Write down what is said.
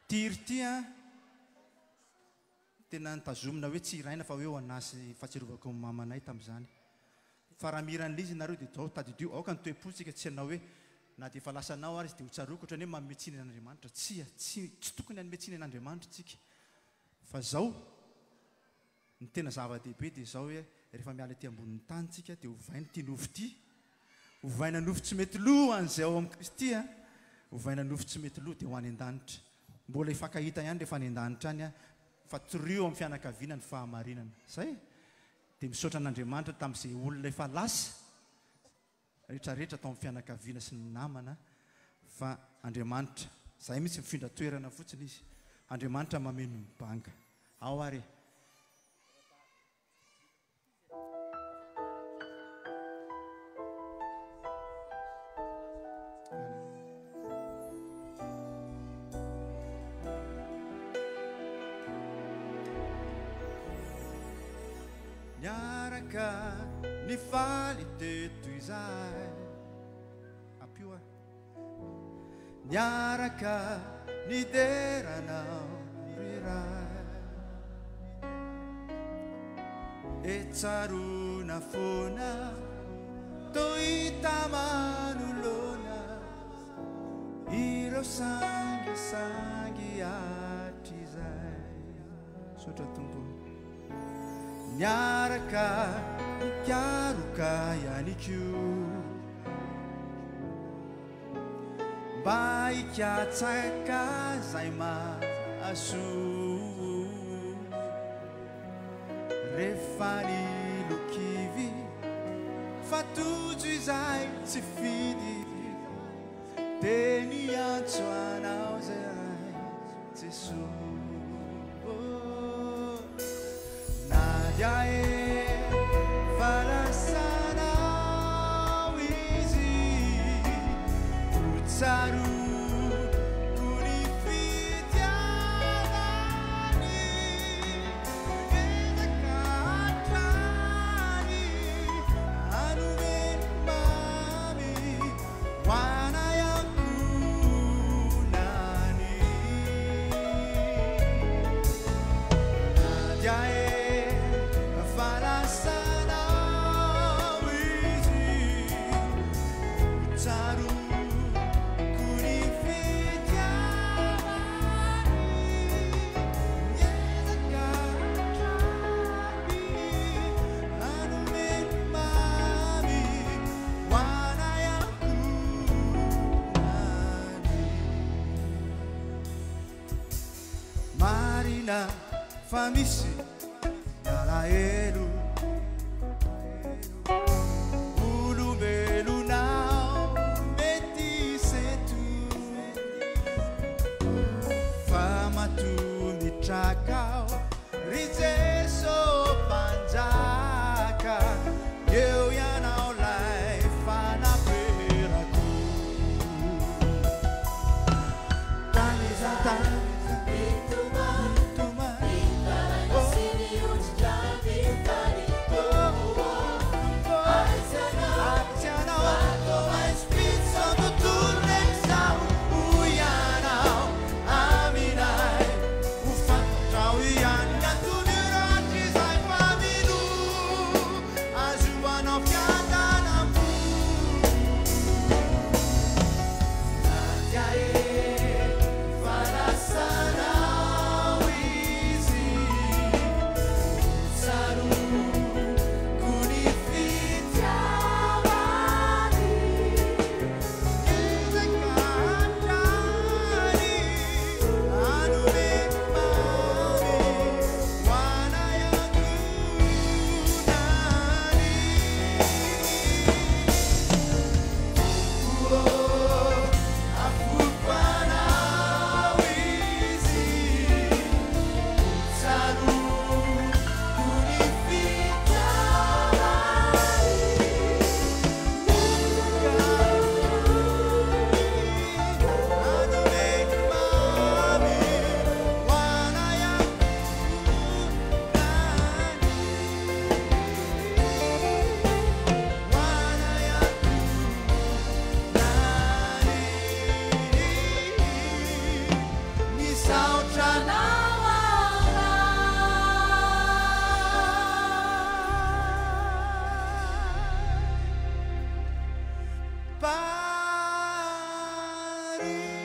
Tiry ty tena nitazomina hoe tsy iraina fa hoe ho anasy fahatsiarovako mamanay tamin'izany. Fa raha miran'ilay izy nareo dia zao tadidio aoka ny toe-potsika tsy anao hoe na dia efa lasanao ary izy dia ho tsaroako ohatrany hoe mametsiny an'Andriamanitra. Tsy tokony hanometsiny an'Andriamanitra tsika. Fa zao ny tena zava-dehibe dia zao hoe rehefa miala ety ambonin'ny tany tsika dia hovaina ity nofo ity. Hovaina nofo tsy mety lo an'izay ao amin'ny Kristy hovaina nofo tsy mety lo dia ho any an-danitra. Mbola ifankahita ihany rehefa any an-danitra any fa torio amin'ny fianakaviana ny fahamarinana. Zay dia misaotra an'Andriamanitra tamin'izay olona efa lasa rehetrarehetra tao amin'ny fianakaviana sy ny namana. Fa Andriamanitra zay mitsy mifindra toerana fotsiny izy. Andriamanitra mameno mibanga. Ao ary niaraka ny faly teto izay apio niaraka ny deranao riray etsarona foana tohita manolona ireo sangisangy hatrizay. Sotra tompony niaraka nikaroka ihany koa mba hikatsaka zay mahasoa rehefa ny lokivy fatojo izay tsy fidy dia niantso anao zay Jesosy. Nadia falasanao izy utsaru kuni fitiavani ezakatrani anume mami wana yangu nani Nadia Marina famisi nalaelu ulubelu nao meti setu famatu mitrakao rizeso panjaka eu yanao lai fana peraku tanizatan we Maria